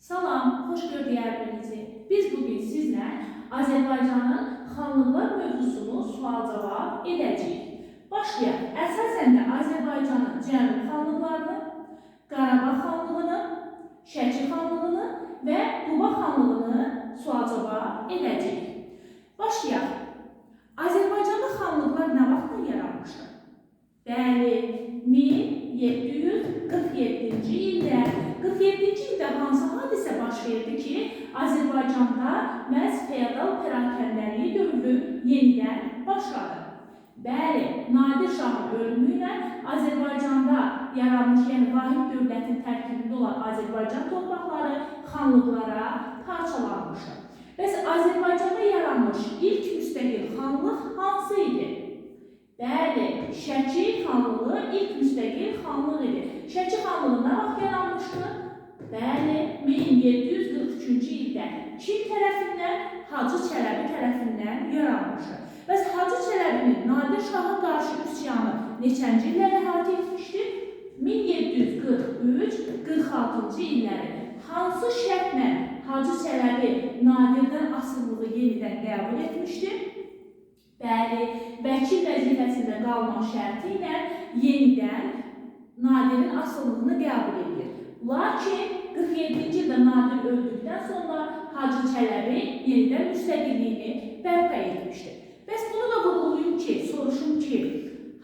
Salam, xoş gördük hər birinizi. Biz bugün sizlə Azərbaycanın xanlıqlar mövzusunu sual-cavab edəcəyik. Başlayaq. Əsasən də Azərbaycanın Cənub xanlıqlarını, Qarabağ xanlığını, Şəki xanlığını və Quba xanlığını sual-cavab edəcəyik. Başlayaq. Azərbaycanda xanlıqlar nə vaxtdan yaranmışdır? Bəli, 1747-ci ildə. 47-ci ildə hansı hadisə baş verdi ki, Azərbaycanda məhz feodal perakəndəlik dövrü yenidən başladı? Bəli, Nadir Şahın ölümü ilə Azərbaycanda yaranmış, yəni vahid dövlətin tərkibində olan Azərbaycan torpaqları xanlıqlara parçalanmışdır. Bəs Azərbaycanda yaranmış ilk müstəqil xanlıq hansı idi? Bəli, Şəki xanlığı ilk müstəqil xanlıq idi. Şəki xanlığı nə vaxt yaranmışdı? Bəli, 1743-cü ildə. Kim tərəfindən? Hacı Çələbi tərəfindən yaranmışdı. Bəs Hacı Çələbinin Nadir Şaha qarşı üsyanı neçənci illəri əhatə etmişdir? 1743-46-cı illəri. Hansı şərtlə Hacı Çələbi Nadirdən asılılığı yenidən qəbul etmişdir? Bəli, vəkil vəzifəsində qalma şərti ilə yenidən Nadirin asıllığını qəbul edir. Lakin 47-ci ildə Nadir öldükdən sonra Hacı Çələbi yenidən müstəqilliyini bərpa etmişdir. Bəs bunu da vurğulayım ki, soruşum ki,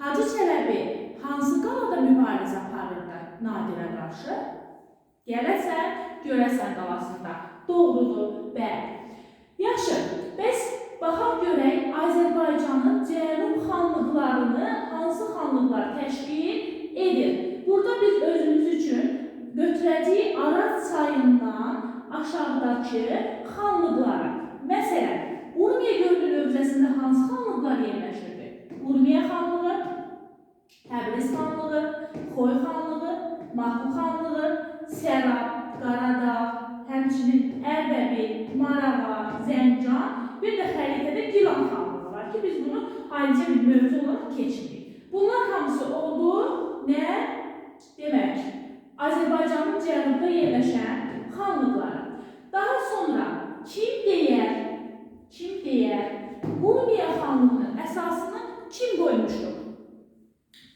Hacı Çələbi hansı qalada mübarizə aparırdı Nadirə qarşı? Gələcək, görəsən qalasında. Doğrudur, bəli. Yaxşı, bəs baxaq görək Azərbaycanın Cənub xanlıqlarını hansı xanlıqlar təşkil edir? Burada biz özümüz üçün götürəcəyik Araz çayından aşağıdakı xanlıqları. Məsələn, Urmiya gölünün hövzəsində hansı xanlıqlar yerləşirdi? Urmiya xanlığı, Təbriz xanlığı, Xoy xanlığı, Mahmud xanlığı, Sərab, Qaradağ, həmçinin Ərdəbil, Marağa, Zəncan, bir də xəritədə Gilan xanlığı var ki, biz bunu ayrıca bir mövzu olaraq keçirik. Bunlar hamısı oldu nə? Demək, Azərbaycanın cənubda yerləşən xanlıqları. Daha sonra kim deyər, Urmiya xanlığının əsasını kim qoymuşdur?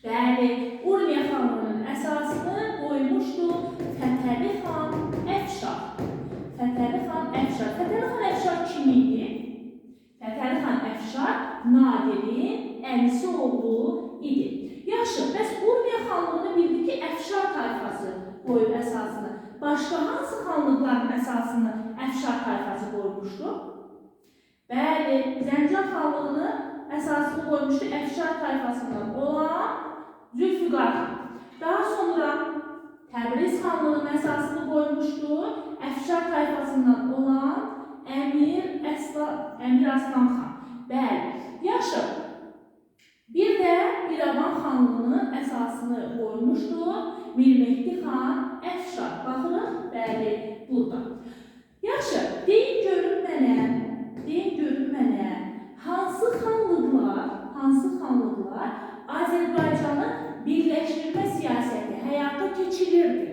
Bəli, Urmiya xanlığının əsasını qoymuşdur Fətəli xan Əfşar. Fətəli xan Əfşar kim idi? Fətəli xan Əfşar Nadirin əlisi oğlu idi. Yaxşı, bəs Urmiya xanlığını bildik ki, Əfşar tayfası qoyub əsasını. Başqa hansı xanlıqların əsasını Əfşar tayfası qoymuşdur? Bəli, Zəncan xanlığını əsasını qoymuşdu Əfşar tayfasından olan Zülfüqar xan. Daha sonra Təbriz xanlığının əsasını qoymuşdu Əfşar tayfasından olan Əmir Aslan xan. Bəli, yaxşı. Bir də İrəvan xanlığının əsasını qoymuşdu Mir Mehdi xan Əfşar. Baxırıq, bəli, burada. Yaxşı, deyin görün mənə, hansı xanlıqlar Azərbaycanın birləşdirmə siyasəti həyata keçirirdi?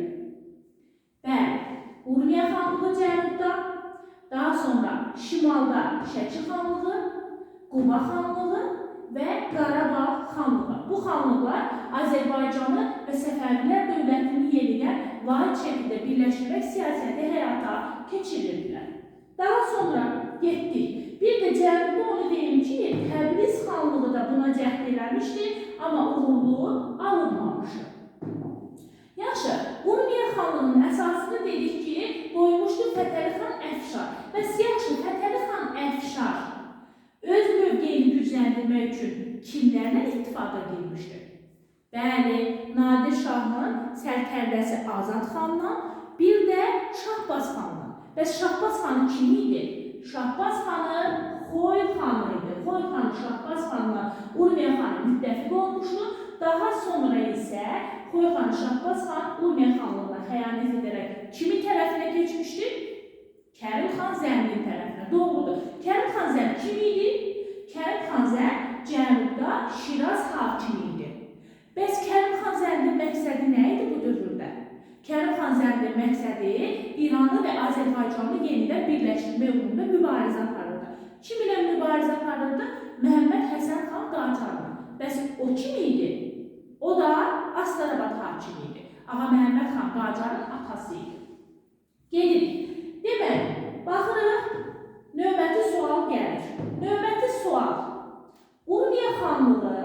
Bəli, Urmiya xanlığı cənubda, daha sonra şimalda Şəki xanlığı, Quba xanlığı və Qarabağ xanlığı. Bu xanlıqlar Azərbaycanı və Səfəvilər dövlətini yenidən vahid şəkildə birləşdirmək siyasəti həyata keçirirdilər. Daha sonra getdik. Bir də cənubda onu deyim ki, Təbriz xanlığı da buna cəhd eləmişdi, amma uğurlu alınmamışdı. Yaxşı, Urmiya xanlığının əsasını dedik ki, qoymuşdu Fətəli xan Əfşar. Bəs yaxşı, Fətəli xan Əfşar öz mövqeyini gücləndirmək üçün kimlərlə ittifaqa girmişdir? Bəli, Nadir Şahın sərkərdəsi Azad xanla, bir də Şahbaz xanla. Bəs Şahbaz xanı kim idi? Şahbaz xanı Xoy xanı idi. Xoy xanı Şahbaz xanla Urmiya xanı müttəfiq olmuşdu. Daha sonra isə Xoy xanı Şahbaz xan Urmiya xanlığına xəyanət edərək kimin tərəfinə keçmişdir? Kərim xan Zəngin tərəfinə. Doğrudur. Kərim xan Zəng kim idi? Kərim xan Zəng cənubda Şiraz hakimi idi. Bəs Kərim xan Zəngin məqsədi nə idi bu dövrdə? Kərim xan Zəngin məqsədi İranı və qaytarırdı Məhəmməd Həsən xan Qacarla. Bəs o kim idi? O da Astarabat hakimi idi. Ağa Məhəmməd xan Qacarın atası idi. Gedirik. Deməli, baxırıq, növbəti sual gəlir. Növbəti sual. Urmiya xanlığı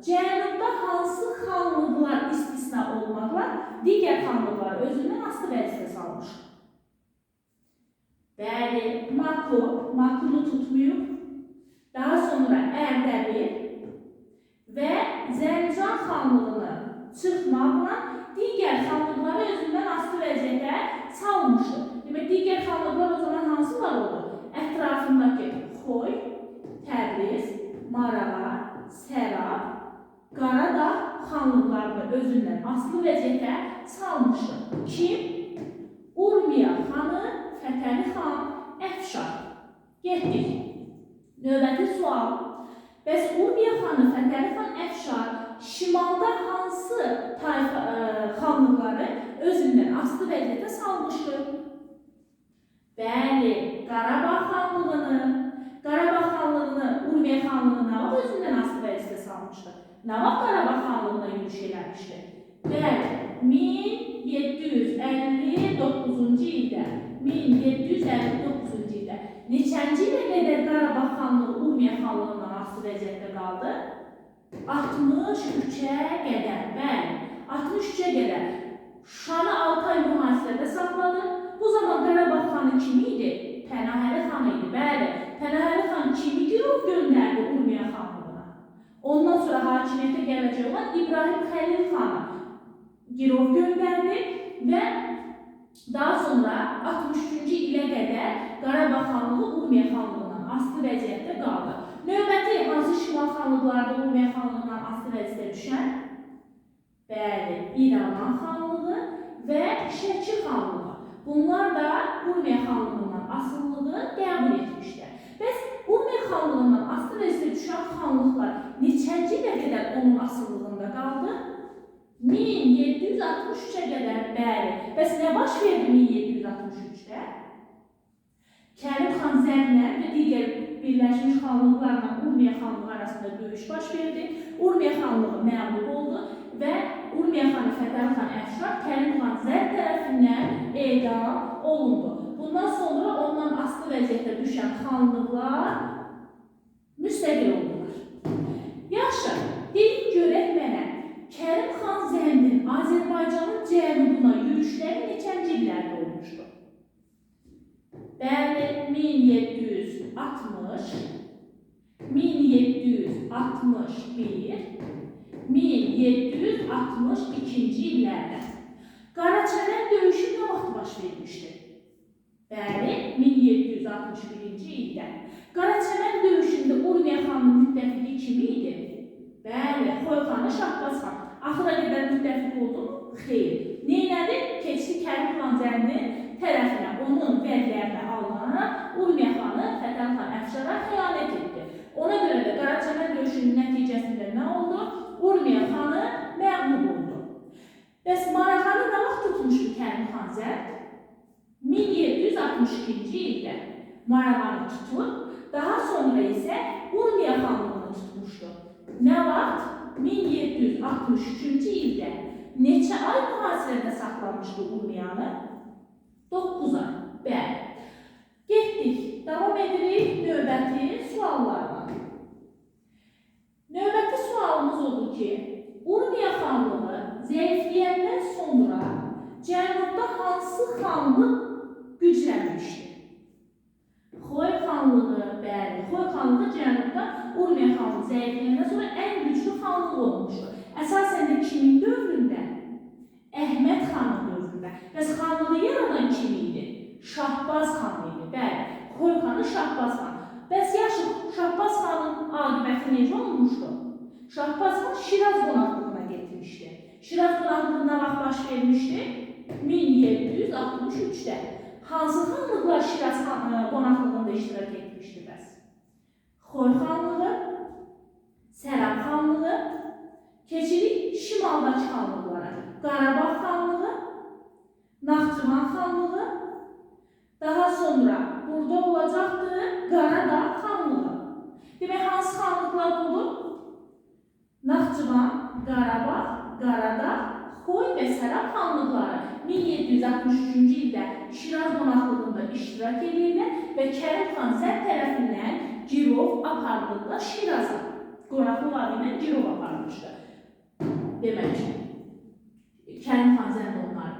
cənubda hansı xanlıqlar istisna olmaqla digər xanlıqları özündən asılı vəzifə salmış? Bəli, Makunu tutmayıb. Daha sonra Ərdəbil və Zəncana xanlığını çıxmaqla digər xanlıqları özündən asılı vəziyyətə salmışdır. Demək, digər xanlıqlar o zaman hansılar oldu? Ətrafındakı Xoy, Təbriz, Marağa, Sərab, Qaradağ xanlıqlarını özündən asılı vəziyyətə salmışdır. Kim? Urmiya xanı, Fətəli xan, Əfşar. Getdik. Növbəti sual. Bəs Urmiya xanı, Fətəli xan, Əfşar şimalda hansı xanlıqları özündən asılı vəziyyətə salmışdır? Bəli, Qarabağ xanlığını Urmiya xanlığına özündən asılı vəziyyətə salmışdır. Nə vaxt Qarabağ xanlığına yürüş eləmişdir? Bəli, 1759-cu ildə. 1759-cu ildə. Neçənci ilə qədər Qarabağ xanlığı Urmiya xanlığından asılı vəziyyətdə qaldı? 63-ə qədər. Bəli, 63-ə qədər. Şuşanı 6 ay mühasirədə saxladı. Bu zaman Qarabağ xanı kim idi? Pənahəli xan idi. Bəli, Pənahəli xan kimi girov göndərdi Urmiya xanlığına? Ondan sonra hakimiyyətə gələcək olan İbrahim Xəlil xanı girov göndərdi və daha sonra 63-cü ilə qədər Qarabağ xanlığı Urmiya xanlığından asılı vəziyyətdə qaldı. Növbəti hansı şimal xanlıqlarda Urmiya xanlığından asılı vəziyyətə düşən? Bəli, İrəvan xanlığı və Şəki xanlığı. Bunlar da Urmiya xanlığından asılılığı qəbul etmişlər. Bəs Urmiya xanlığından asılı vəziyyətə düşən xanlıqlar neçənci ilə qədər onun asıllığında qaldı? 1763-ə qədər. Bəli. Bəs nə baş verdi 1763-də? Kərim xan Zərdlə və digər birləşmiş xanlıqlarla Urmiya xanlığı arasında döyüş baş verdi. Urmiya xanlığı məğlub oldu və Urmiya xanı Fətəli xan Əşraf Kərim xan Zərd tərəfindən edam olundu. Bundan sonra ondan asılı vəziyyətdə düşən xanlıqlar müstəqil oldular. Yaxşı, deyin görək mənə, Kərim xan Zərdin Azərbaycanın cənubuna yürüşləri neçənci illərdə olmuşdu? Bəli, 1760, 1761, 1762-ci illərdə. Qaraçəmən döyüşü nə vaxt baş vermişdir? Bəli, 1761-ci ildə. Qaraçəmən döyüşündə Urmiya xanının müttəfiqi kimi idi? Bəli, Xoy xanı Şahbaz xan. Axıra qədər müttəfiq oldu mu? Xeyr. Neynədi? Keçdi Kərim xan Zərdin tərəfinə, onun vədlərinə alınaraq Urmiya xanı Fətəli xan Əfşara xəyanət etdi. Ona görə də Qaraçəmən döyüşünün nəticəsində nə oldu? Urmiya xanı məğlub oldu. Bəs Marağanı nə vaxt tutmuşdu Kərim xan Zərd? 1762-ci ildə Marağanı tutub, daha sonra isə Urmiya xanlığını tutmuşdu. Nə vaxt? 1763-cü ildə. Neçə ay mühasirədə saxlamışdı Urmiyanı? 9 ay. Bəli. Getdik. Davam edirik növbəti suallarla. Növbəti sualımız odur ki, Urmiya xanlığı zəifləyəndən sonra cənubda hansı xanlıq güclənmişdir? Xoy xanlığı, bəli, Xoy xanlığı cənubda Urmiya xanlığı zəifləyəndən sonra ən güclü xanlıq olmuşdur. Əsasən də kimin dövründə? Əhməd xanın dövründə. Bəs xanlığı yaradan kim idi? Şahbaz xan idi, bəli. Xoy xanı Şahbaz xan. Bəs yaxşı, Şahbaz xanın aqibəti necə olmuşdu? Şahbaz xan Şiraz qonaqlığına getmişdi. Şiraz qonaqlığı nə vaxt baş vermişdi? 1763-də. Hansı xanlıqlar Şiraz qonaqlığında iştirak etmişdi bəs? Xoy xanlığı, Sərab xanlığı, keçirik şimaldakı xanlıqlara. Qarabağ xanlığı, Naxçıvan xanlığı, daha sonra burada olacaqdır Qaradağ xanlığı. Demək, xanlıqlar oldu? Naxçıvan, Qarabağ, Qaradağ, Xoy və Sərab xanlıqları 1763-cü ildə Şiraz qonaqlığında iştirak edirlər və Kərim xan Zənd tərəfindən girov aparılırlar Şiraza. Qonaqlıq adı ilə girov aparılmışdır. Demək ki, Kərim xan Zənd onlar.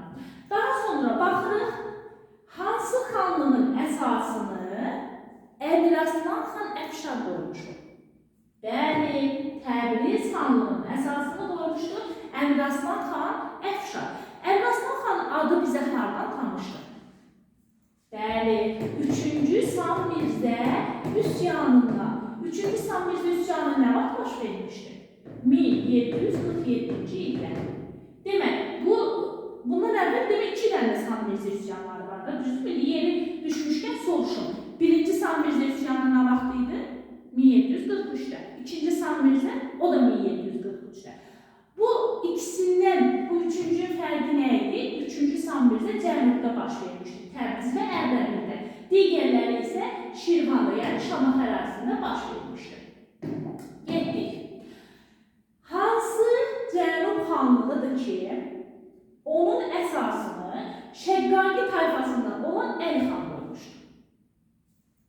Daha sonra baxırıq, hansı xanlığın əsasını Əmiraslan xan Əfşar qoymuşdur? Bəli, Təbriz xanlığının əsasını qoymuşdur Əmiraslan xan Əfşar. Əmiraslan xanın adı bizə hardan tanışdır? Bəli, 3-cü San Mirzə üsyanında. 3-cü San Mirzə üsyanı nə vaxt baş vermişdir? 1747-ci ildə. Demək, bundan əvvəl demək 2 dənə San Mirzə üsyanları var da, düzdür? Yeri düşmüşkən soruşun. 1-ci San Mirzə üsyanı nə vaxt idi? 1743-də. 2-ci San Mirzə, o da 1743-də. Bu ikisindən, bu üçüncünün fərqi nə idi? 3-cü San Mirzə Cənubda baş vermişdir, Təbriz və Ərdəbildə. Digərləri isə Şirvanda, yəni Şamax ərazisində baş vermişdir. Getdik. Hansı Cənub xanlığıdır ki, onun əsasını Şəqqaqi tayfasından olan Əli xan qoymuşdur?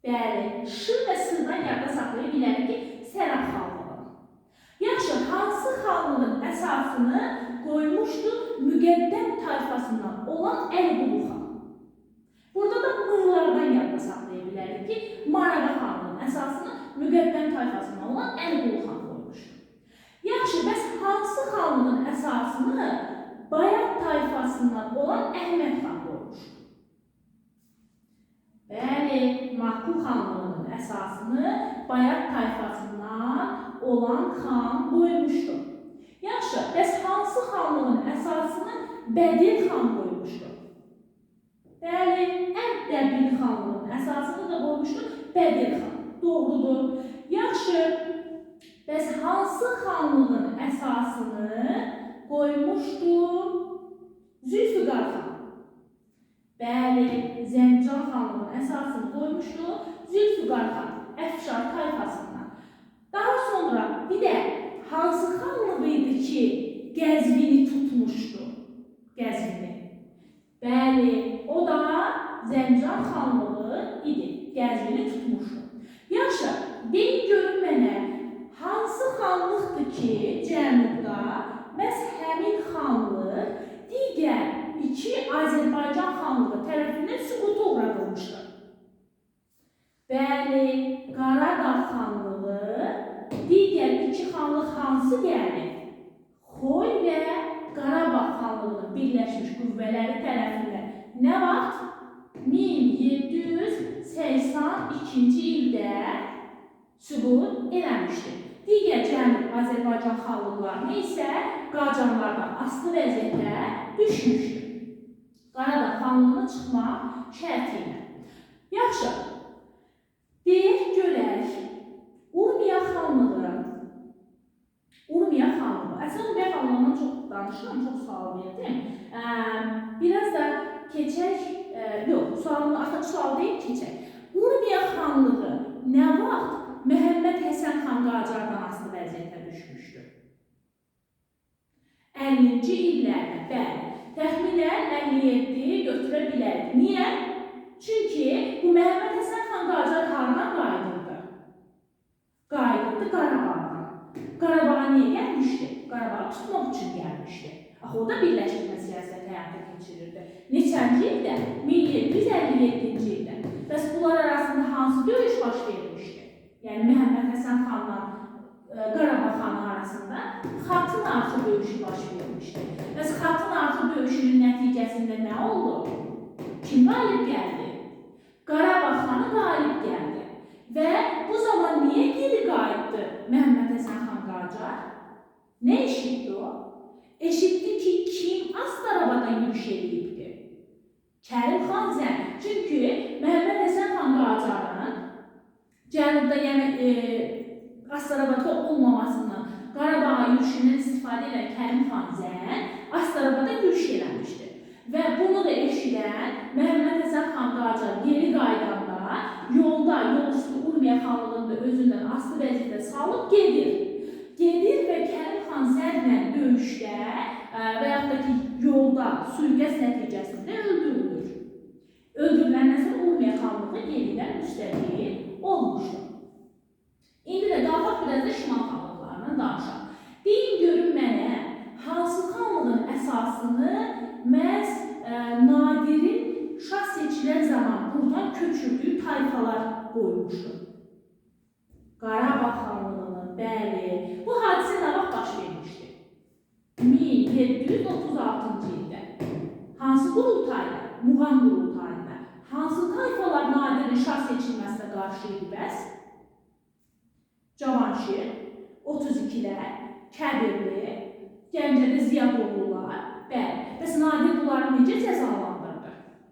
Bəli, Şır və Sırdan yadda saxlaya bilərik ki, Sərab xanlığı. Yaxşı, hansı xanlığın əsasını qoymuşdur Müqəddəm tayfasından olan Əliqulu xan? Burada da Mığlardan yadda saxlaya bilərik ki, Marağa xanlığın əsasını Müqəddəm tayfasından olan Əliqulu xan qoymuşdur. Yaxşı, bəs hansı xanlığın əsasını Bayat tayfasından olan Əhməd xan qoymuşdur? Bəli, Mahmud xanlığının əsasını Bayat tayfasından olan xan qoymuşdur. Yaxşı, bəs hansı xanlığın əsasını Bədir xan qoymuşdur? Bəli, Ərdəbil xanlığının əsasını da qoymuşdur Bədir xan. Doğrudur. Yaxşı, bəs hansı xanlığın əsasını qoymuşdur Zülfüqar xan? Bəli, Zəncan xanlığının əsasını qoymuşdur Zülfüqar xan, Əfşar tayfasından. Daha sonra bir də hansı xanlıq idi ki, Qəzvini tutmuşdu? Qəzvini. Bəli, o da Zəncan xanlığı idi, Qəzvini tutmuşdu. Yaxşı, deyin görün mənə, hansı xanlıqdır ki, Cənubda məhz həmin xanlıq digər 2 Azərbaycan xanlığı tərəfindən süquta uğradılmışdır? Bəli, Qaradağ xanlığı, digər 2 xanlıq hansı gəlir? Xoy və Qarabağ xanlığının birləşmiş qüvvələri tərəfindən nə vaxt? 1782-ci ildə süqut eləmişdir. Digər Cənub Azərbaycan xanlıqlarını isə Qacarlardan asılı vəziyyətə düşmüşdür. Qaradağ xanlığına çıxmaq şərti ilə. Yaxşı, deyək görək, Urmiya xanlığı. Əslində Urmiya xanlığından çox danışıram, çox sual verdim. Biraz da keçək, yox, axırıncı sual deyil, keçək. Urmiya xanlığı nə vaxt Məhəmməd Həsən xan Qacardan asılı vəziyyətə düşmüşdür? 50-ci illərdə, bəli. Təxminən 57 götürə bilərik. Niyə? Çünki bu Məhəmməd Həsən xan Qacar hardan qayıdırdı? Qayıdırdı Qarabağdan. Qarabağa niyə gəlmişdi? Qarabağı tutmaq üçün gəlmişdi. Axı, o da birləşdirmə siyasəti həyata keçirirdi. Neçənci ildə? 1757-ci ildə. Bəs bunlar arasında hansı döyüş baş vermişdi? Yəni, Məhəmməd Həsən xanla Qarabağ xanı arasında Xatın Arxı döyüşü baş vermişdi. Bəs Xatın Arxı döyüşünün nəticəsində nə oldu? Kim qalib gəldi? Qarabağ xanı qalib gəldi. Və bu zaman niyə geri qayıtdı Məhəmməd Həsən xan Qacar? Nə eşitdi o? Eşitdi ki, kim Astarabada yürüş edibdi? Kərim xan Zənd. Çünki Məhəmməd Həsən xan Qacarın Cənubda, yəni Astarabadda olmamasından, Qarabağa yürüşündən istifadə edən Kərim xan Zənd Astarabada yürüş eləmişdi. Və bunu da eşidən Məhəmməd Həsən xan Qacar geri qaydanda yolda, yol üstü Urmiya xanlığını da özündə özündən asılı vəziyyətə salıb gedir. Gedir və Kərim xan Zərlə döyüşdə və yaxud da ki, yolda sui-qəsd nəticəsində öldürülür. Öldürüləndən sonra Urmiya xanlığı yenidən müstəqil olmuşdur. İndi də qalxaq biraz da Şimal xanlıqlarından danışaq. Deyin görün mənə, hansı xanlığın əsasını məhz Nadirin şah seçilən zaman buradan köçürdüyü tayfalar qoymuşdur? Qarabağ xanlığının, bəli, bu hadisə nə vaxt baş vermişdir? 1736-cı ildə. Hansı qurultayda? Muğam qurultayında. Hansı tayfalar Nadirin şah seçilməsinə qarşı idi bəs? Cavanşir, 32-lər, Kəbirli, Gəncədə Ziyadoğlular, bəli. Bəs Nadir bunları necə cəzalandırdı?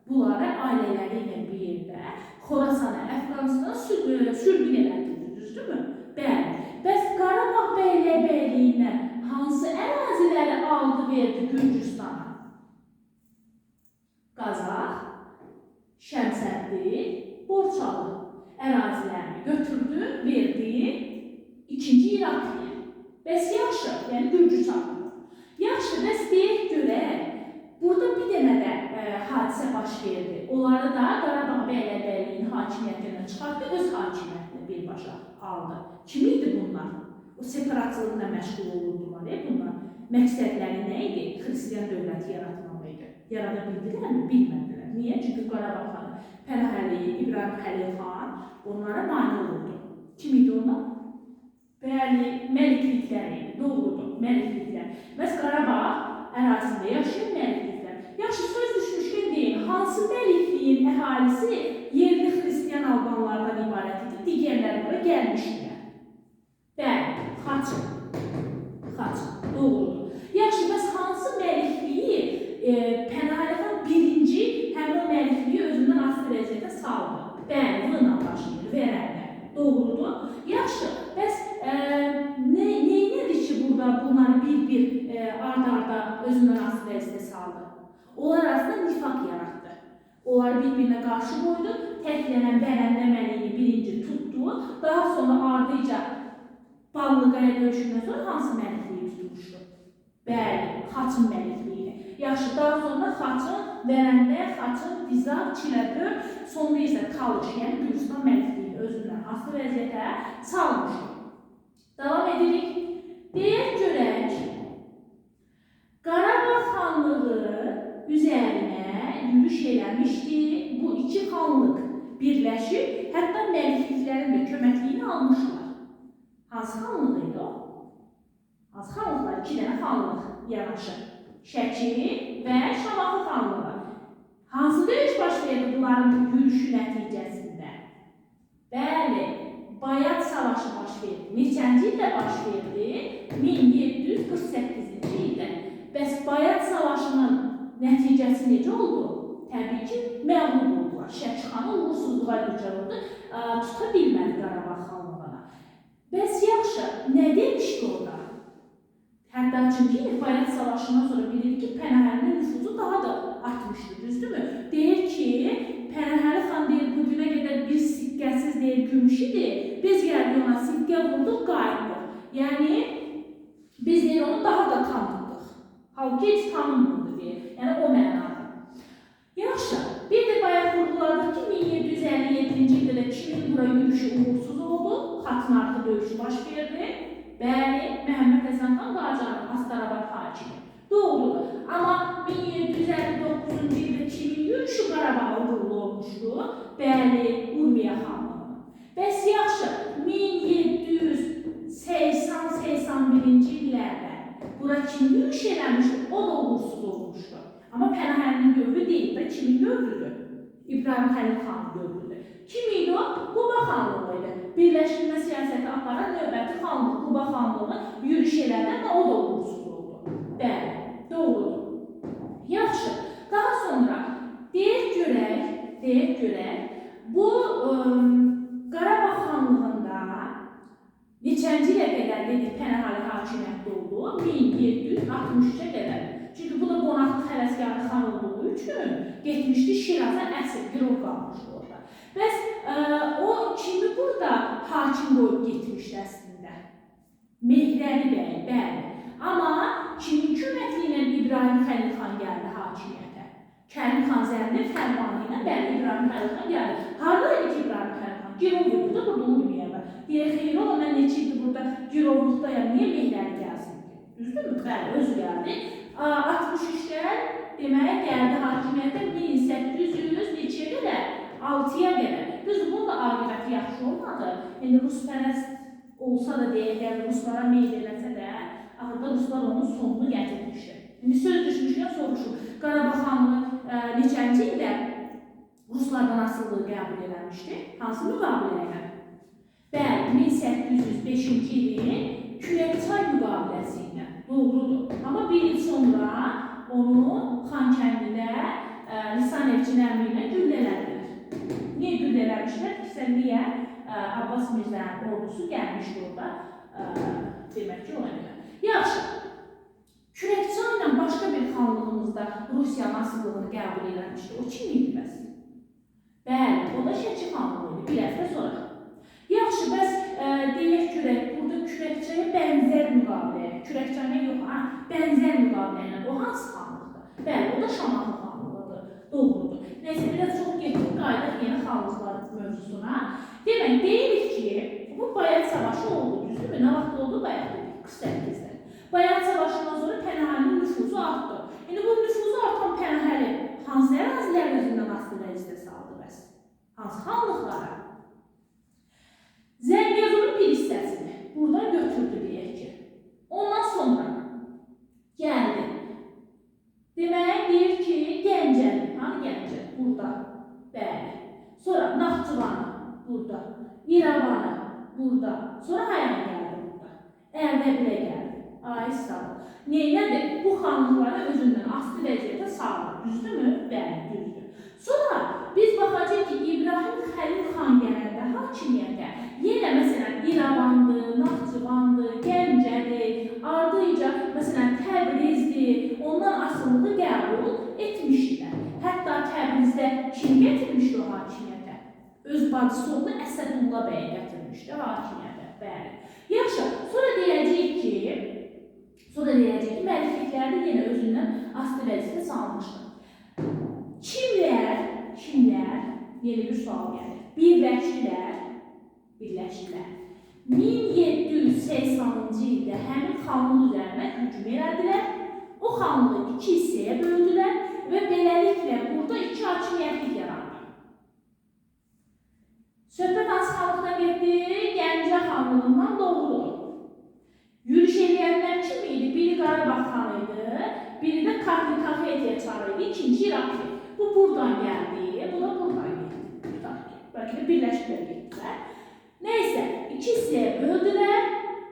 Bunları ailələri ilə bir yerdə Xorasana, Əfqanistana sürgün elətdirdi, düzdürmü? Bəli. Bəs Qarabağ bəyliyindən hansı əraziləri aldı, verdi Gürcüstana? Qazax, Şəmsəddi, Borçalı ərazilərini götürdü, verdi 2-ci İraqiyə. Bəs yaxşı, yəni Gürcüstanı. Yaxşı, bəs deyək görək, burada bir dənə də hadisə baş verdi. Onları da Qarabağ Bəylərbəyliyin hakimiyyətindən çıxartdı, öz hakimiyyətini birbaşa aldı. Kim idi bunlar? O separatçılıqla məşğul olurdular. Bunlar məqsədləri nə idi? Xristiyan dövləti yaratmaq idi. Yarada bildilərmi? Bilmədilər. Niyə? Çünki Qarabağ xanı Pənahəli, İbrahim Xəlil xan onlara mane olurdu. Kim idi onlar? Bəli, Məlikliklər idi. Doğrudur, Məlikliklər. Bəs Qarabağ ərazisində yaşayan Məlikliklər. Yaxşı, söz düşmüşkən deyil, hansı Məlikliyin əhalisi yerli xristiyan albanlardan ibarət idi, digərləri bura gəlmişdilər. Bəli, Xaçın. Xaçın, doğrudur. Yaxşı, bəs hansı Məlikliyi Pənahəli xan birinci həmin o Məlikliyi özündən asılı vəziyyətə saldı? Bəli, bununla başlayır, verəndə. Doğrudur. Yaxşı, bəs neynədir ki, burada bunları bir-bir arda-arda özündən asılı vəziyyətə saldı? Onlar arasında nifaq yarattı. Onlar bir-birinə qarşı qoydu, təklənən Bələndə Məliyini birinci tutdu, daha sonra ardıca Ballıqaya döyüşündən sonra hansı Məlikliyi tutmuşdu? Bəli, Xaçın Məlikliyi. Yaxşı, daha sonra Xaçın, Vərəndə, Xaçın, Dizaq, Çiləbör, sonunda isə Talış, yəni Gürcistan Məlikliyi özündən asılı vəziyyətə salmışdı. Davam edirik. Deyək görək, Qarabağ xanlığı üzərinə yürüş eləmişdi. Bu iki xanlıq birləşib, hətta Məlikliklərin də köməkliyini almışlar. Hansı xanlıq idi o? Hansı xanlıqlar? 2 dənə xanlıq yanaşı. Şəki və Şamaxı xanlığı. Hansı döyüş baş verdi bunların yürüşü nəticəsində? Bəli, Bayat savaşı baş verdi. Neçənci ildə baş verdi? 1748-ci ildə. Bəs Bayat savaşının nəticəsi necə oldu? Təbii ki, məğlub oldular. Şəki xanı uğursuzluğa düçar oldu, tuta bilmədi Qarabağ xanlığına. Bəs yaxşı, nə demişdi orada? Hətta çünki Bayat savaşından sonra bilir ki, Pənahəlinin nüfuzu daha da artmışdı, düzdürmü? Deyir ki, Pənahəli xan deyir, bugünə qədər bir siqqəsiz deyir, gümüş idi. Biz gəldik ona siqqə vurduq, qayıtdıq. Yəni, biz deyir, onu daha da tanıdıq. Halbuki heç tanınmırdı deyir. Yəni, o mənada. Yaxşı, bir də bayaq vurguladıq ki, 1757-ci ildə də kimin bura yürüşü uğursuz oldu, Xatınarxı döyüşü baş verdi. Bəli, Məhəmməd Həsən xan Qacarın Astarabad hakimi. Doğrudur. Amma 1759-cu ildə kimin yürüşü Qarabağa uğurlu olmuşdu? Bəli, Urmiya xanlığı. Bəs yaxşı, 1780-81-ci illərdə bura kim yürüş eləmişdi? O da uğursuz olmuşdu. Amma Pənahəlinin dövrü deyil də kimin dövrüdür? İbrahim Xəlil xanın dövrüdür. Kim idi o? Quba xanlığı idi. Birləşdirmə siyasəti aparan növbəti xanlıq Quba xanlığı yürüş elədi, amma o da uğursuz oldu. Bəli, doğrudur. Yaxşı, daha sonra deyək görək, bu Qarabağ xanlığında neçənci ilə qədər dedik Pənahəli hakimiyyətdə oldu? 1763-ə qədər. Çünki bu da qonaqlıq həvəskarı xan olduğu üçün getmişdi Şiraza əsir, girov qalmışdı orada. Bəs o kimi burada hakim qoyub getmişdi əslində? Mehrdəli bəy, bəli. Amma kimin köməkliyi ilə İbrahim Xəlil xan gəldi hakimiyyətə? Kərim xan Zərinin fərmanı ilə bəli İbrahim Xəlil xan gəldi. Haradaydı ki İbrahim Xəlil xan? Girovlukda burada olmayanda. Deyək, xeyr ola, mən neçə idi burada Girovlukdayam, niyə Mehrdəli gəlsin? Düzdürmü? Bəli, özü gəldi. 63-lər demək gəldi hakimiyyətə 1800 neçəyə qədər? 6-ya qədər. Düzdür, bunun da aqibəti yaxşı olmadı. İndi Ruspərəst olsa da deyək, Ruslara meyil eləsə də, axırda Ruslar onun sonunu gətirmişdi. İndi söz düşmüşkən soruşur. Qarabağ xanlığı neçənci ildə Ruslardan asılılığı qəbul eləmişdi? Hansı müqabilə ilə? Bəli, 1805-ci ilin Kürəkçay müqabiləsi ilə. Doğrudur. Amma bir il sonra onu Xankəndidə Lisan Elçin əmri ilə güllələdilər. Niyə güllələmişlər? Kisəlliyə Abbas Mirzənin ordusu gəlmişdi orada. Demək ki, ona görə. Yaxşı. Kürəkçay ilə başqa bir xanlığımızda Rusiyanın asılılığını qəbul eləmişdi. O kim idi bəs? Bəli, o da Şəki xanlığı idi. Bir həftə sonra. Yaxşı, bəs deyək görək, burada Kürəkçaya bənzər müqabiləyə, Kürəkçaya yox, bənzər müqabiləyə, o hansı xanlıqdır? Bəli, o da Şamaxı xanlığıdır, doğrudur. Neyse, biraz çox getdik, qaydaq yeni xanlıqlar mövzusuna. Demək, deyirik ki, bu Bayat Savaşı oldu, düzdürmü? Nə vaxt oldu Bayat dedik? 48-də. Bayat Savaşından sonra Pənahəlinin nüfuzu artdı. İndi bu nüfuzu artan Pənahəli hansı ərazilərin özündən asılı vəzifə saldı bəs? Hansı xanlıqlara? Zəngəzurun bir hissəsini buradan götürdü deyək ki. Ondan sonra gəldi. Demək, deyir ki, Gəncəli, hanı Gəncə? Burada, bəli. Sonra Naxçıvanı, burada. İrəvanı, burada. Sonra Hayana gəldi burada. Ərdəbilə gəldi. Ay, sağ ol. Neynədir? Bu xanlıqları özündən asılı vəziyyətə saldı. Düzdürmü? Bəli, düzdür. Sonra biz baxacaq ki, İbrahim Xəlil xan gələndə hakimiyyətə yenə məsələn İrəvandır, Naxçıvandır, Gəncədir, ardıca məsələn Təbrizdir, ondan asılılığı qəbul etmişdilər. Hətta Təbrizdə kim gətirmişdi o hakimiyyətə? Öz bacısı oğlu Əsədullah bəy gətirmişdi hakimiyyətə. Bəli. Yaxşı, sonra deyəcəyik ki, müəllifliklərdə yenə özündən asılı vəzifə salmışdı. Kimlər, yeni bir sual gəlir. Birləşdilər. 1780-cı ildə həmin xanlıq üzərinə hücum elədilər. O xanlığı iki hissəyə böldülər və beləliklə burada iki hakimiyyətlik yarandı. Söhbət hansı xanlıqdan getdi? Gəncə xanlığından doğrudur. Yürüş eləyənlər kim idi? Biri Qarabağ xanı idi, biri də Kartli çarı idi, ikinci İraqlı. Bu buradan gəldi, bu da buradan getdi. Bəlkə də birləşdirə getdilər. Neyse, iki hissəyə böldülər.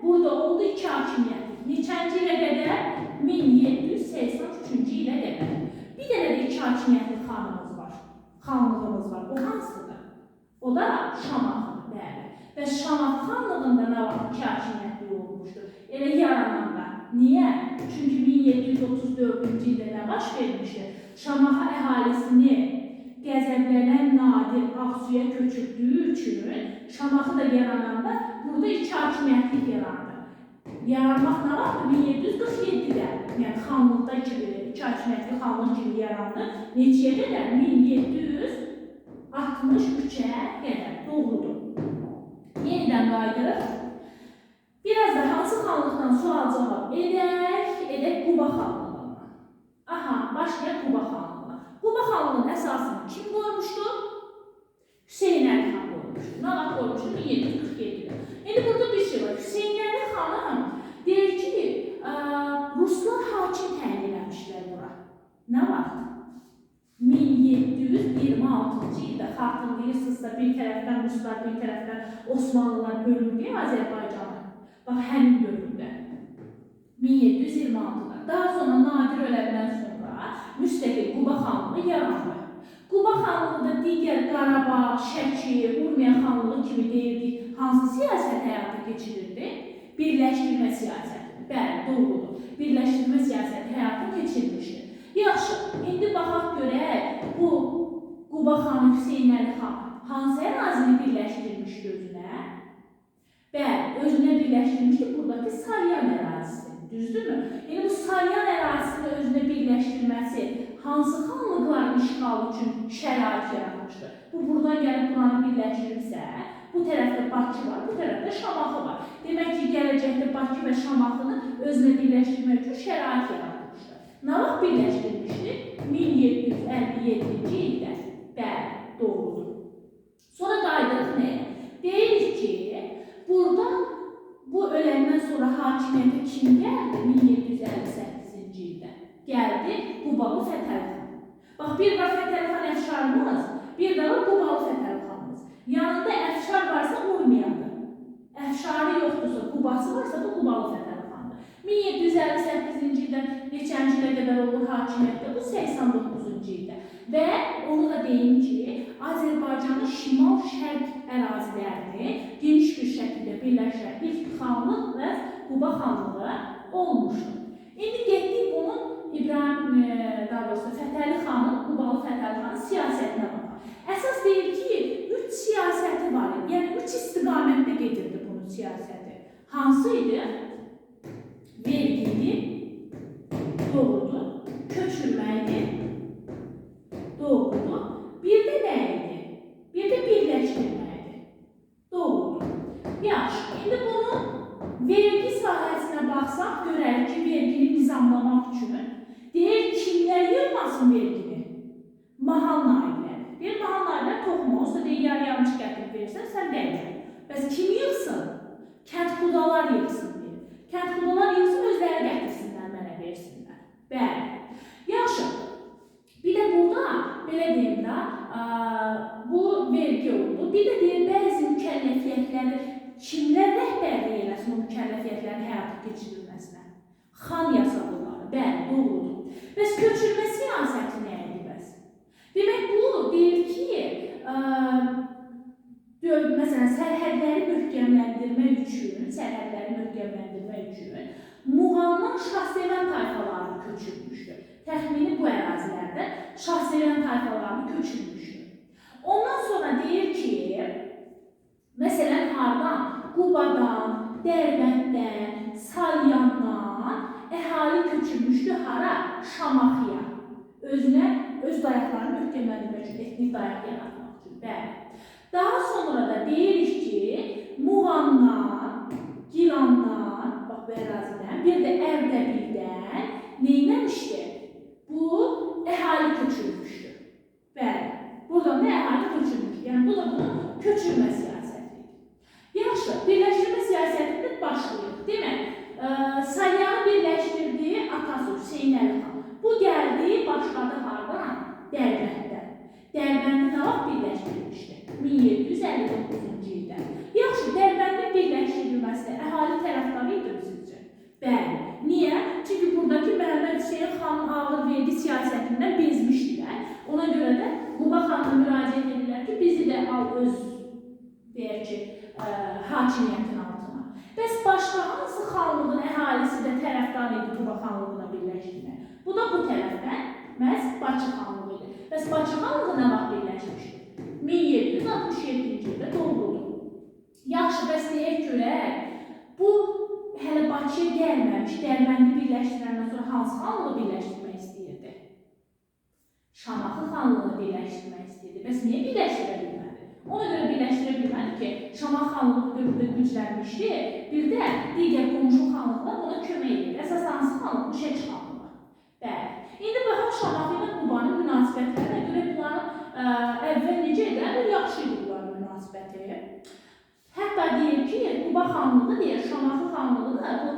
Burada oldu iki hakimiyyətlik. Neçənci ilə qədər? 1783-cü ilə qədər. Bir dənə də iki hakimiyyətlik xanlığımız var. O hansıdır? O da Şamaxı, bəli. Və Şamaxı xanlığında nə var? İki hakimiyyətlik olmuşdur. Elə yarananda. Niyə? Çünki 1734-cü ildə nə baş vermişdir? Şamaxı əhalisini qəzəblənən Nadir Ağsuya köçürdüyü üçün Şamaxı da yarananda burada iki hakimiyyətlik yarandı. Yaranmaq nə vaxtı? 1747-də. Yəni xanlıqda iki hakimiyyətlik xanlıq kimi yarandı. Neçəyə qədər? 1763-ə qədər. Doğrudur. Yenidən qayıdırıq. Biraz da hansı xanlıqdan sual cavab edək Quba xanlığından. Aha, başlayaq Quba xanlığına. Quba xanlığının əsasını kim qoymuşdu? Hüseyn Əli xan qoymuşdu. Nə vaxt qoymuşdu? 1747-də. İndi burada bir şey var. Hüseyn Əli xanım deyir ki, Ruslar hakim təyin eləmişlər bura. Nə vaxt? 1726-cı ildə xatırlayırsınızsa bir tərəfdən Ruslar, bir tərəfdən Osmanlılar bölündü Azərbaycanı. Bax, həmin bölümdə. 1726-da. Daha sonra Nadir öləndən sonra müstəqil Quba xanlığı yarandı. Quba xanlığında digər Qarabağ, Şəki, Urmiya xanlığı kimi deyildik, hansı siyasət həyata keçirirdi? Birləşdirmə siyasəti. Bəli, doğrudur. Birləşdirmə siyasəti həyata keçirilmişdir. Yaxşı, indi baxaq görək, bu Quba xanı Hüseyn Əli xan hansı ərazini birləşdirmişdi? Bəli, özünə birləşdirmiş ki, buradakı Salyan ərazisi. Düzdürmü? Yəni bu Salyan ərazisini özünə birləşdirməsi hansı xanlıqların işğalı üçün şərait yaratmışdır? Bu buradan gəlib buranı birləşdirirsə, bu tərəfdə Bakı var, bu tərəfdə Şamaxı var. Demək ki, gələcəkdə Bakı və Şamaxını özünə birləşdirmək üçün şərait yaratmışdır. Nə vaxt birləşdirmişdir? 1757-ci ildə. Bəli, doğrudur. Sonra qayıdırıq nəyə? Deyirik ki, burada bu öləndən sonra hakimiyyətə kim gəldi? 1758-ci ildə gəldi Qubalı Fətəli xan. Bax, bir var Fətəli xan Əfşarımız, bir də var Qubalı Fətəli xanımız. Yanında Əfşar varsa olmayandır. Əfşarı yoxdursa, Qubası varsa bu Qubalı Fətəli xandır. 1758-ci ildən neçənci ilə qədər olur hakimiyyətdə? Bu 89-cu ildə. Və onu da deyim ki, Azərbaycanın şimal-şərq ərazilərini geniş bir şəkildə birləşdirən ilk xanlıq və Quba xanlığı olmuşdur. İndi getdik bunun daha doğrusu Fətəli xanın, Qubalı Fətəli xanın siyasətinə baxaq. Əsas deyir ki, 3 siyasəti var idi. Yəni 3 istiqamətdə gedirdi bunun siyasəti. Hansı idi? Vergi, doğrudur. Köçürmə idi. Doğrudur. Bir də nə idi? Bir də birləşdirmə idi. Doğrudur. Yaxşı, indi bunun vergi sahəsinə baxsaq, görərik ki, vergini nizamlamaq üçün deyir, kimlər yığmasın vergini? Mahal naibləri. Deyir, mahal naiblər toxuma, olsa deyir, yarı-yarımçı gətirib verirsən, sən deyir. Bəs kim yığsın? Kənd xudalar yığsın deyir. Kənd xudalar yığsın, özləri gətirsinlər, mənə versinlər. Bəli. Yaxşı. Bir də burada, belə deyim də, bu vergi oldu. Bir də deyir, bəzi mükəlləfiyyətləri kimlər rəhbərlik eləsin o mükəlləfiyyətlərin həyata keçirilməsinə? Xan yasalıqları, bəli, doğrudur. Bəs köçürmə siyasəti nə idi bəs? Demək, bu deyir ki, məsələn, sərhədləri möhkəmləndirmək üçün Muğamdan Şahsevən tayfalarını köçürmüşdür. Təxmini bu ərazilərdə Şahsevən tayfalarını köçürmüşdür. Ondan sonra deyir ki, məsələn, hardan? Qubadan, Dərbənddən, Salyandan əhali köçürmüşdü hara? Şamaxıya. Özünə, öz dayaqlarını möhkəmləndirmək üçün, etnik dayaq yaratmaq üçün. Bəli. Daha sonra da deyirik ki, Muğamdan, Gilandan, bax bu ərazidən, bir də Ərdəbildən neynəmişdir? Bu, əhali köçürmüşdür. Bəli. Buradan da əhali köçürmüşdür. Yəni, bu da bunun köçürmə siyasətidir. Yaxşı, birləşdirmə siyasətində başlayıq. Demək, Salyanı birləşdirdiyi atası Hüseyin Əli xan. Bu gəldi, başladı hardan? Dərbənddən. Dərbəndi nə vaxt birləşdirilmişdir? 1759-cu ildə. Yaxşı, Dərbəndin birləşdirilməsi əhali tərəfdarı idi sizcə? Bəli. Niyə? Çünki buradakı Məhəmməd Hüseyin xanın ağır vergi siyasətindən bezmişdilər. Ona görə də Quba xanına müraciət edirlər ki, bizi də al öz, deyək ki, hakimiyyətin altına. Bəs başqa hansı xanlığın əhalisi də tərəfdar idi Quba xanlığına birləşdirmək? Bu da bu tərəfdən məhz Bakı xanlığı idi. Bəs Bakı xanlığı nə vaxt birləşmişdir? 1767-ci ildə doğrudur. Yaxşı, bəs deyək görək, bu hələ Bakıya gəlməmiş, Dərbəndi birləşdirəndən sonra hansı xanlığı birləşdirmək istəyirdi? Şamaxı xanlığını birləşdirmək istəyirdi. Bəs niyə birləşdirə bilmədi? Ona görə birləşdirə bilmədi ki, Şamaxı xanlığı dövründə güclənmişdi, bir də digər qonşu xanlıqlar ona kömək edir. Əsas hansı xanlıq? Şəki xanlığı. Bəli. İndi baxaq Şamaxı ilə Qubanın münasibətlərinə görə bunların əvvəl necə edər? Yaxşı idi bunların münasibəti. Hətta deyir ki, Quba xanlığı deyir, Şamaxı xanlığı da bu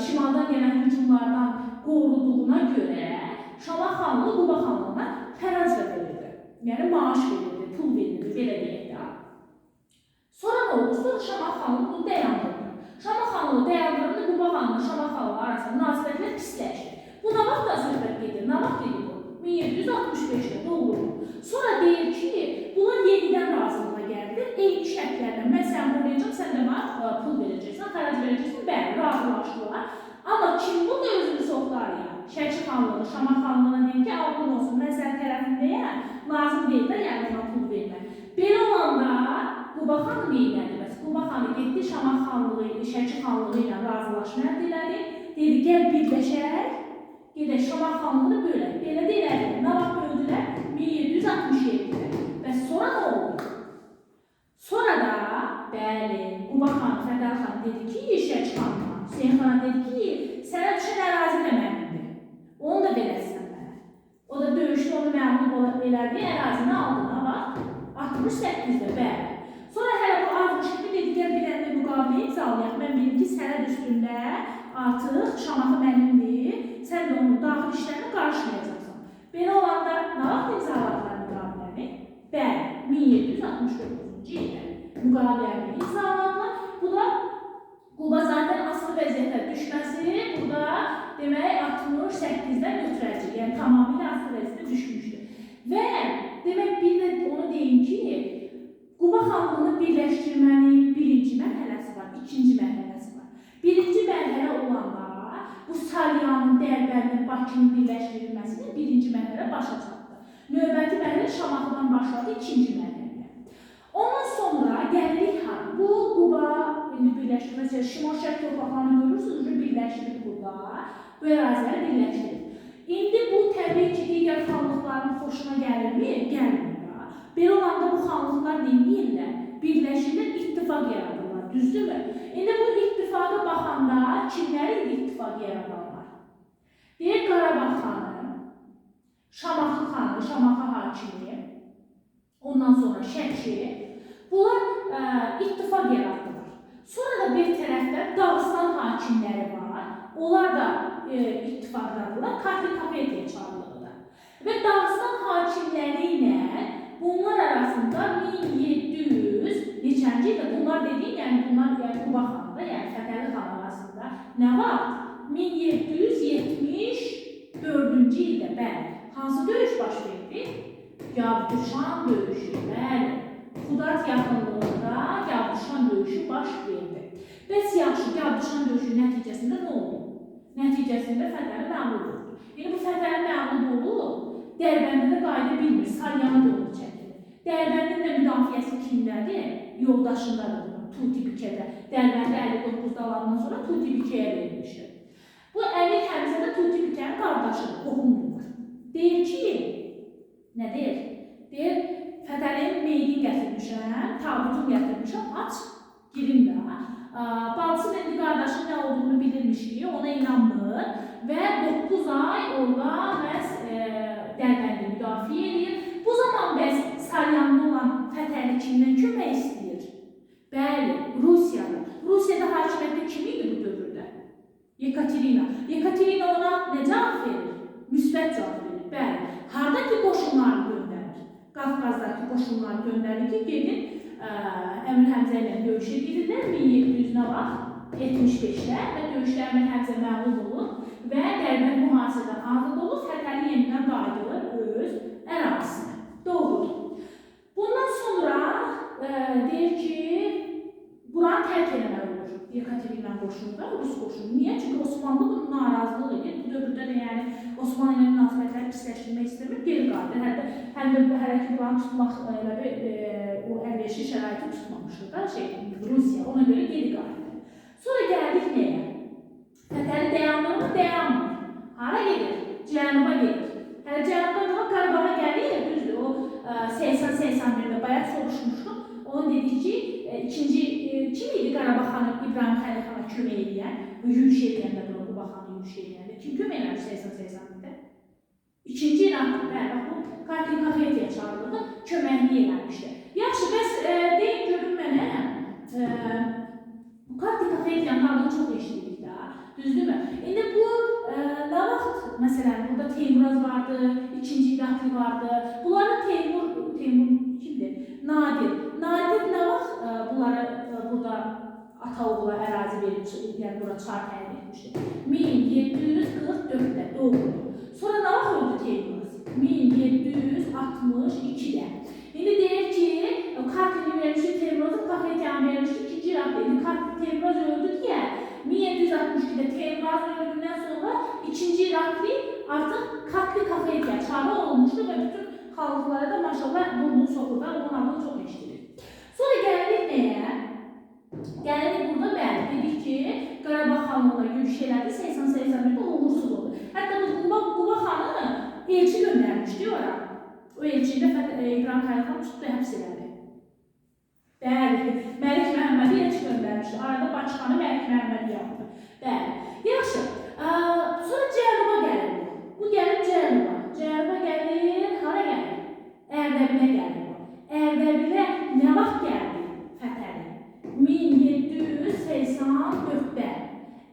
şimaldan gələn hücumlardan qoruduğuna görə Şamaxı xanlığı Quba xanlığına xərac verirdi. Yəni maaş verirdi, pul verirdi, belə deyək də. Sonra nə oldu? Sonra Şamaxı xanlığı bunu dayandırdı. Şamaxı xanlığı dayandırdı, Quba xanlığı, Şamaxı xanlığı arasında münasibətlər pisləşdi. Bu nə vaxt da söhbət gedir? Nə vaxt gedir bu? 1765-də doğru. Sonra deyir ki, bunlar yenidən razılığa gəldi. Eyni şərtlərlə, mən sən qoruyacaq, sən də mənə pul verəcəksən, xərac verəcəksən, bəli, razılaşdılar. Amma kim bu da özünü soxlar ya? Şəki xanlığı, Şamaxı xanlığına deyir ki, ağlın olsun, mən sən tərəfindəyəm, lazım deyil də, yəni buna pul vermək. Belə olanda Quba xanı neylədi? Bəs Quba xanı getdi Şamax xanlığı, Şəki xanlığı ilə razılaşma əldə elədi. Dedi, gəl birləşək, gedək Şamax xanlığını bölək. Belə də elədi. Nə vaxt böldülər? 1767-də. Və sonra nə oldu? Sonra da, bəli, Quba xanı, Fətəli xan dedi ki, Şəki xanlığa, Hüseyin xana dedi ki, sənə düşən ərazi də mənimdir. Onu da verəsən mənə. O da döyüşdə onu məmnun elədi, ərazini aldı. Nə vaxt? 68-də, bəli. Sonra hələ bu Arvuş kimi dedi, gəl bir əlində müqavilə imzalayaq. Mən bilim ki, sənəd üstündə artıq Şamaxı mənimdir, sən də onun daxil işlərinə qarışmayacaqsan. Belə olanda nə vaxt imzaladılar müqaviləni? Bəli, 1769-cu ildə müqaviləni imzaladılar. Bu da Quba zaten asılı vəziyyətə düşməsi, burada demək 68-dən götürəcək, yəni tamamilə asılı vəziyyətə düşmüşdür. Və demək bir də onu deyim ki, Quba xanlığını birləşdirmənin birinci mərhələsi var, ikinci mərhələsi var. Birinci mərhələ olanda bu Salyanın, Dərbəndin, Bakının birləşdirilməsində birinci mərhələ başa çatdı. Növbəti mərhələ Şamaxıdan başladı, ikinci mərhələ. Ondan sonra gəlirik bu Quba birləşdirməsi, Şimal-Şərq torpaqlarını görürsünüz, birləşdirib burada, bu əraziləri birləşdirib. İndi bu təbii ki, digər xanlıqların xoşuna gəlirmi? Gəlmir. Belə olanda bu xanlıqlar deyirlər, birləşirlər, ittifaq yaradırlar, düzdürmü? İndi bu ittifaqa baxanda kimləri ittifaq yaradarlar? Deyək, Qarabağ xanı, Şamaxı xanı, Şamaxı hakimi, ondan sonra Şəki, bunlar ittifaq yaratdılar. Sonra da bir tərəfdə Dağıstan hakimləri var, onlar da ittifaqdadırlar, Kafetiya çarlığıda. Və Dağıstan hakimləri ilə bunlar arasında 1700 neçənci ildə, bunlar dediğim, yəni bunlar Quba xanında, yəni Fətəli xan arasında nə var? 1774-cü ildə, bəli, hansı döyüş baş verdi? Yavduşan döyüşü, bəli, Xudat yaxınlığında Yavduşan döyüşü baş verdi. Bəs yaxşı, Yavduşan döyüşü nəticəsində nə oldu? Nəticəsində Fətəli məğlub oldu. Yəni bu Fətəli məğlub olub, Dərbəndə də qayda bilmir, Salyanı doğru çəkilir. Dərbəndin də müdafiəsi kimdədir? Yoldaşındadır, Tutibikədə. Dərbəndə 59-da alandan sonra Tutibikəyə verilmişdir. Bu Əmir Həmzə də Tutibikənin qardaşıdır, qohumludur. Deyir ki, nə deyir? Deyir, Fətəlin meydin gətirmişəm, tabutum gətirmişəm, aç, girim də. Balsın indi qardaşın nə olduğunu bilirmiş ki, ona inanmır və 9 ay orada məhz Dərbəndi müdafiə edir. Bu zaman bəs Salyanlı olan Fətəli kimdən kömək istəyir? Bəli, Rusiyadan. Rusiyada hakimiyyətdə kim idi bu dövrdə? Yekaterina. Yekaterina ona nə cavab verir? Müsbət cavab verir. Bəli, haradakı qoşunları göndərir? Qafqazdakı qoşunları göndərir ki, gedin Əmir Həmzə ilə döyüş edirlər 1700-nə vaxt 75-də və döyüşdə Əmir Həmzə məğlub olur və Dərbənd mühasirədən azad olur, Fətəli yenidən qayıdılır öz ərazisinə. Doğrudur. Bundan sonra deyir ki, buranı tərk eləməli olur Yekaterina qoşunu, Rus qoşunu. Niyə? Çünki Osmanlı bunu narazılıq edir. Bu dövrdə də yəni Osmanlı ilə münasibətləri pisləşdirmək istəmir, geri qayıdır. Həm də hələ ki buranı tutmaq o əlverişli şəraiti tutmamışdır da Rusiya, ona görə geri qayıdır. Sonra gəldik nəyə? Fətəli dayanır mı? Dayanmır. Hara gedir? Cənuba gedir. Hələ Cənubdan Qarabağa gəlir, düzdür. O 80-81-də bayaq soruşmuşdum. Onu dedi ki, ikinci kim idi Qarabağ xanı İbrahim Xəlil xana kömək edən? Yürüş edəndə bunu Quba xanı yürüş edəndə. Kim kömək eləmiş 80-81-də? İkinci İranlı, bəli, bu Kafetiya çarlığı köməkli eləmişdi. Yaxşı, bəs deyin görün mənə, bu Kafetiyanın adını çox eşitdik da, düzdürmü? İndi bu nə vaxt, məsələn, burada Teymuraz vardı, ikinci İrakli vardı. Bunların Teymur kimdir? Nadir. Nadir nə vaxt bunlara burada ata-oğula ərazi verilmiş, yəni bura çar təyin etmişdir? 1744-də doğrudur. Sonra nə vaxt öldü Teymuraz? 1762-də. İndi deyir ki, Kartini vermişdi, Teymuraz'ın Kafetiyanı vermişdi, ikinci İrakli. Teymuraz öldü diye 1762'de Teymuraz öldükten sonra ikinci İrakli artık Katli Kafetiya çarı olmuştu ve bütün xalqlara da maşallah burnunu sokurlar, onun adını çok eşitilir. Sonra gəldik nəyə? yürüyüş elədi, 80-81-də uğursuz oldu. Hətta bu Quba xanı elçi göndərmişdi ora. O elçini də İbrahim Xəlil xan tutdu, həbs elədi. Bəli, Məlik Məhəmmədi elçi göndərmişdi. Arada Bakıxanı Məlik Məhəmmədi yapdı. Bəli, yaxşı. Sonra Cənuba gəlir bu. Bu gəlir Cənuba. Cənuba gəlir, hara gəlir? Ərdəbilə gəlir bu. Ərdəbilə nə vaxt gəldi Fətəli? 1784-də.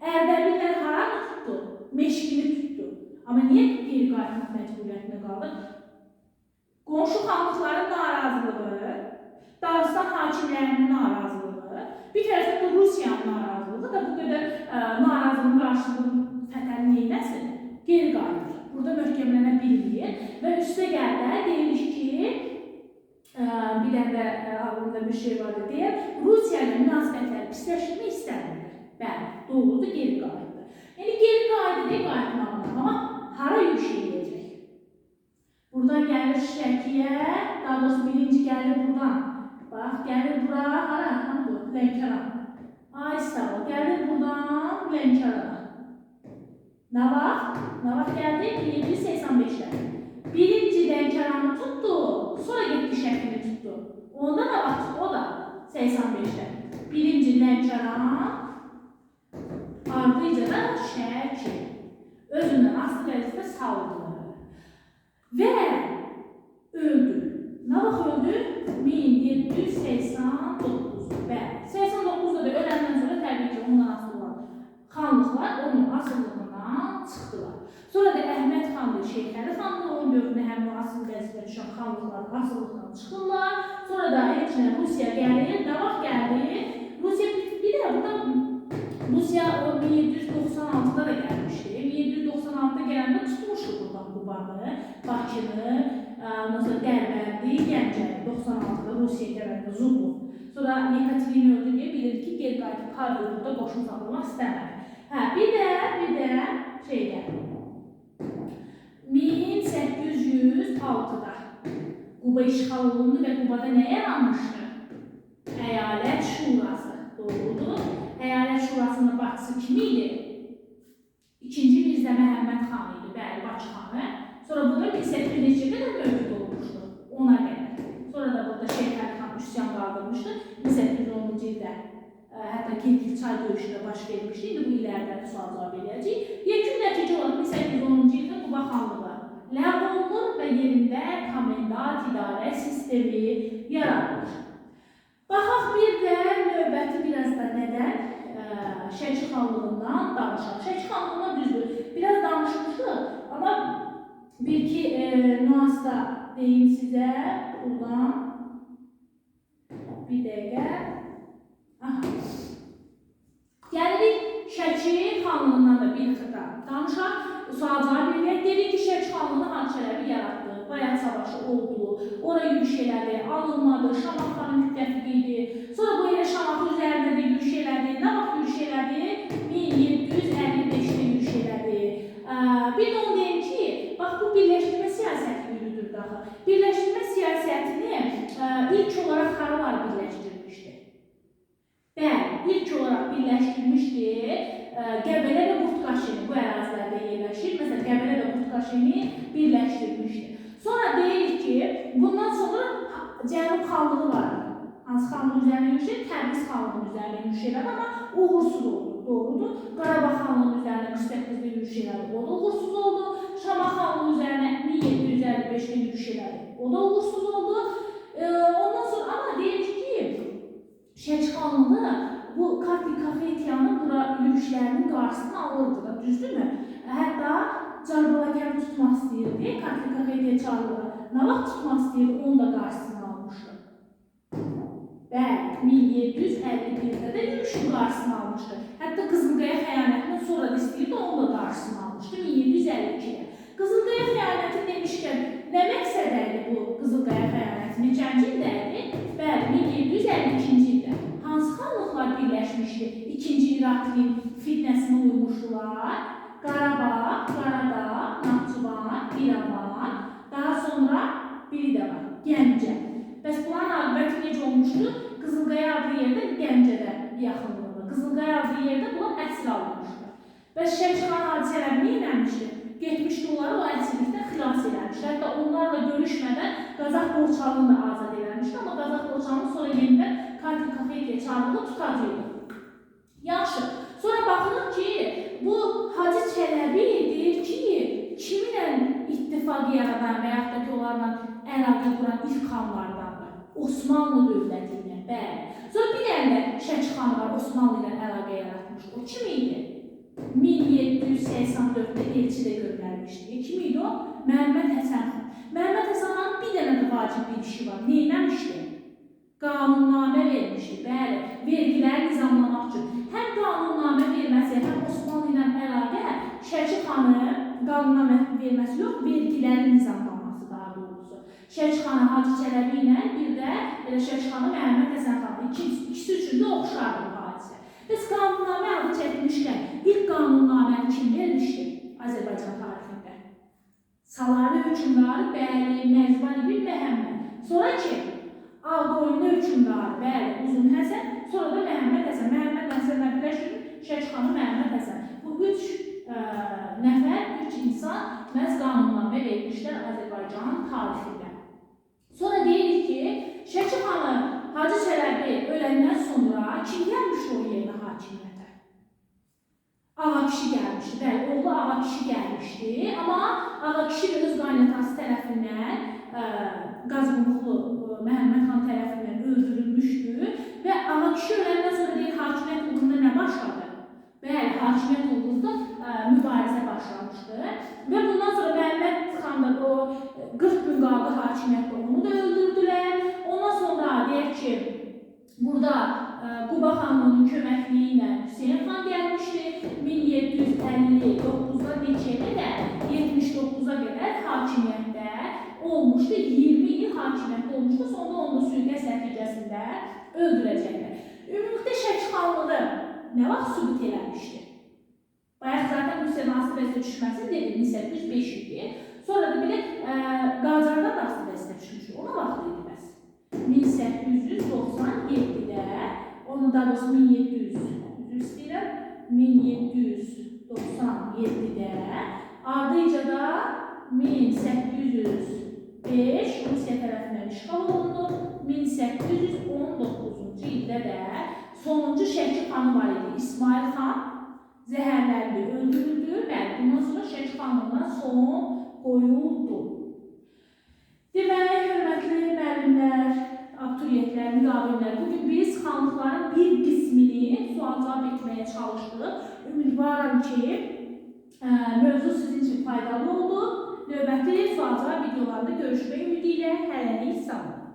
Ərdəbillə haranı tutdu? Meşkini tutdu. Amma niyə geri qayıtmaq məcburiyyətində qaldı? Qonşu xanlıqların narazılığı, Dağıstan hakimlərinin narazılığı, bir tərəfdə də Rusiyanın narazılığı da bu qədər narazılığın qarşılığını Fətəli neynəsin? Geri qayıdır. Burada möhkəmlənə bilmir və üstə gəldə deyilir ki, bir dənə ağlımda bir şey vardı deyə, Rusiya ilə münasibətləri pisləşdirmək istəmirlər. Bəli, doğrudur, geri qayıtdı. Yəni, geri qayıdır, qayıtmağına, amma hara yürüyüş edəcək? Buradan gəlir Şəkiyə, daha doğrusu birinci gəlir buradan. Bax, gəlir bura, hara? Hanı bu? Lənkəran. Ay, sağ ol, gəlir buradan Lənkərana. Nə vaxt? Nə vaxt gəldi? 1785-də. Birinci Lənkəranı tutdu, sonra getdi Şəkini tutdu. Onda nə vaxt tutdu? O da 85-də. Birinci Lənkəran, ardınca da Şəki. Özündən aslı vəzifə saldı. Və öldü. Nə vaxt öldü? 1789-da. Bəli, 89-da da öləndən sonra təbii ki, ondan asılı olan xanlıqlar onun asıllığından çıxdılar. Sonra da Əhməd xanlı, Şeyxəli xanlı onun dövründə həmin asılı vəzifə düşən xanlıqların asıllıqdan çıxırlar. Sonra da həmçinin Rusiya gəlir. Nə vaxt gəldi? Rusiya bir də burada Rusiya 1796-da da gəlmişdi. 1796-da gələndə tutmuşdu buradan Qubanı, Bakını, Dərbəndi, Gəncəni. 96-da Rusiya gələndə Zubov. Sonra Yekaterin öldü deyə bilir ki, geri qayıtıb Karlovda qoşun saxlamaq istəmədi. Bir də şey gəlir. 1806-da Quba işğal olundu və Qubada nə yaranmışdı? Əyalət Şurası. Doğrudur. Əyalət Şurasının başçısı kim idi? İkinci Mirzə Məhəmməd xan idi, bəli, Bakıxanı. Sonra burada 1800-cə qədər mövcud olmuşdu, ona qədər. Sonra da burada Şeyxəli xan üsyan qaldırmışdı, 1810-cu ildə. Hətta Kirkil çay döyüşündə baş vermişdi, indi bu illərdən sual cavab edəcəyik. Yekun nəticə olaraq 1810-cu ildə Quba xanlığı ləğv olunur və yerində komendant idarə sistemi yaradılır. Baxaq bir də növbəti biraz da nədən? Şəki xanlığından danışaq. Şəki xanlığından düzdür, biraz danışmışdıq, amma bir-iki nüans da deyim sizə buradan. Bir dəqiqə. Gəlirik Şəki xanlığından da bir xıta danışaq. Sualcılar bilmək dedik ki, Şəki xanlığı hadisələri yaratdı, Bayat savaşı oldu, ora yürüyüş elədi, alınmadı, Şamax xanı müttəfiqi idi. Sonra bu elə Şamaxı üzərində də yürüyüş elədi. Nə vaxt yürüyüş elədi? 1755-də yürüyüş elədi. Bir də onu deyim ki, bax bu birləşdirmə siyasəti yürüdür daha. Birləşdirmə siyasətini ilk olaraq haralar birləşdirmişdi? Bəli, ilk olaraq birləşdirmişdi. Qəbələ və Qurtqaşini bu ərazilərdə yerləşir. Məsələn, Qəbələ və Qurtqaşini birləşdirmişdi. Sonra deyir ki, bundan sonra Cənub xanlığı var. Hansı xanlığın üzərində yürüyüş edir? Təbriz xanlığının üzərində yürüyüş edir, amma uğursuz oldu. Doğrudur. Qarabağ xanlığının üzərində 48-də yürüyüş edir, o da uğursuz oldu. Şamax xanlığının üzərində 1755-də yürüyüş edir, o da uğursuz oldu. Ondan sonra amma deyir ki, Şəki xanlığı bu Kartli-Kaxetiyanın bura yürüyüşlərinin qarşısını alırdı da, düzdürmü? Hətta Carbalakan tutmaq istəyirdi, Kartli-Kaxetiya çarlığı nə vaxt tutmaq istəyirdi, onun da qarşısını almışdı. Bəli, 1751-də də yürüyüşün qarşısını almışdı. Hətta Qızılqaya xəyanətini sonra da istəyirdi, onun da qarşısını almışdı 1752-də. Qızılqaya xəyanəti demişkən, nə məqsədəydi bu Qızılqaya xəyanəti? Neçənci ildə idi? Bəli, 1752-ci ildə. Hansı xanlıqlar birləşmişdi? İkinci İraqlinin fitnəsinə uymuşdular. Qarabağ, Qaradağ, Naxçıvan, İrəvan, daha sonra biri də var, Gəncə. Bəs bunların aqibəti necə olmuşdu? Qızılqaya adlı yerdə Gəncədə yaxınlığında. Qızılqaya adlı yerdə bunlar əsir alınmışdı. Bəs Şəmkixan hadisələri nə eləmişdi? Getmişdi onları o əsirlikdən xilas eləmişdi. Hətta onlarla görüşmədən Qazax Borçalını da azad eləmişdi. Amma Qazax Borçalını sonra yenidən Kartil Kafeyə çağırılıb tutacaqdı. Yaxşı. Sonra baxılır ki, bu Hacı Çələbi deyir ki, kiminlə ittifaqı yaradan və yaxud da ki, onlarla əlaqə quran ilk xanlardandır. Osmanlı dövləti ilə, bəli. Sonra bir dənə də Şəmkixan var, Osmanlı ilə əlaqə yaratmış. O kim idi? 1784-də elçi də göndərmişdi. Kim idi o? Məhəmməd Həsən xan. Məhəmməd Həsən xanın bir dənə də vacib bir işi var. Neyləmişdi? Qanunnamə vermişdi, bəli, vergiləri nizamlamaq üçün. Həm qanunnamə verməsi, həm Osmanlı ilə əlaqə Şəmkixanın qanunnamə verməsi yox, vergiləri nizamlanması daha doğrusu. Şəmkixanı Hacı Çələbi ilə bir də Şəmkixanı Məhəmməd Həsən xanı ikisi üçün də oxşardı bu hadisə. Biz qanunnamə adı çəkmişkən ilk qanunnaməni kim vermişdi Azərbaycan tarixində? Salari hökmdarı, bəli, Məcvan ibn Məhəmməd. Sonra kim? Ağqoyunlu hökmdarı, bəli, Uzun Həsən, sonra da Məhəmməd Həsən. Məhəmməd Həsənlə birləşdirib Şəmkixanı Məhəmməd Həsən. Bu üç nəfər, üç insan məhz qanunnamə vermişlər Azərbaycan tarixində. Sonra deyirik ki, Şəmkixanı Hacı Çələbi öləndən sonra kim gəlmişdi o yerinə hakimiyyətə? Ağa kişi gəlmişdi, bəli, oğlu Ağa kişi gəlmişdi, amma Ağa kişi öz qaynatası tərəfindən Qazqunluqlu Məhəmməd xan tərəfindən öldürülmüşdü və Ağa kişi öləndən sonra deyil, hakimiyyət uğrunda nə başladı? Bəli, hakimiyyət uğrunda mübarizə başlamışdı və bundan sonra Məhəmməd xan da o 40 gün qaldı hakimiyyətdə, onu da öldürdülər. Ondan sonra deyək ki, burada Quba xanlığının köməkliyi ilə Hüseyin xan gəlmişdi. 1759-da neçədə də 79-a qədər hakimiyyətdə olmuşdu. 20 il hakimiyyətdə olmuşdu. Sonra onu da sürgəs nəticəsində öldürəcəklər. Ümumilikdə Şəmkixanlığı nə vaxt sübut eləmişdi? Bayaq zaten müstəmasi vəzifə düşməsi dedim, 1805 idi. Sonra da belə Qacardan da asılı vəzifə düşmüşdü. Ona vaxt idi bəs. 1897-də, onun da doğrusu 1797-də, ardıca da 1805 Rusiya tərəfindən işğal olundu. 1819-cu ildə də sonuncu Şəmkixanı var idi. İsmail xan zəhərləndi, öldürüldü və bundan sonra Şəmkixanlığına son qoyuldu. Deməli, hörmətli müəllimlər, abituriyentlər, müqavimələr, bugün biz xanlıqların bir qismini sual-cavab etməyə çalışdıq. Ümidvaram ki, mövzu sizin üçün faydalı oldu. Növbəti sual-cavab videolarında görüşmək ümidi ilə hələlik sağ olun.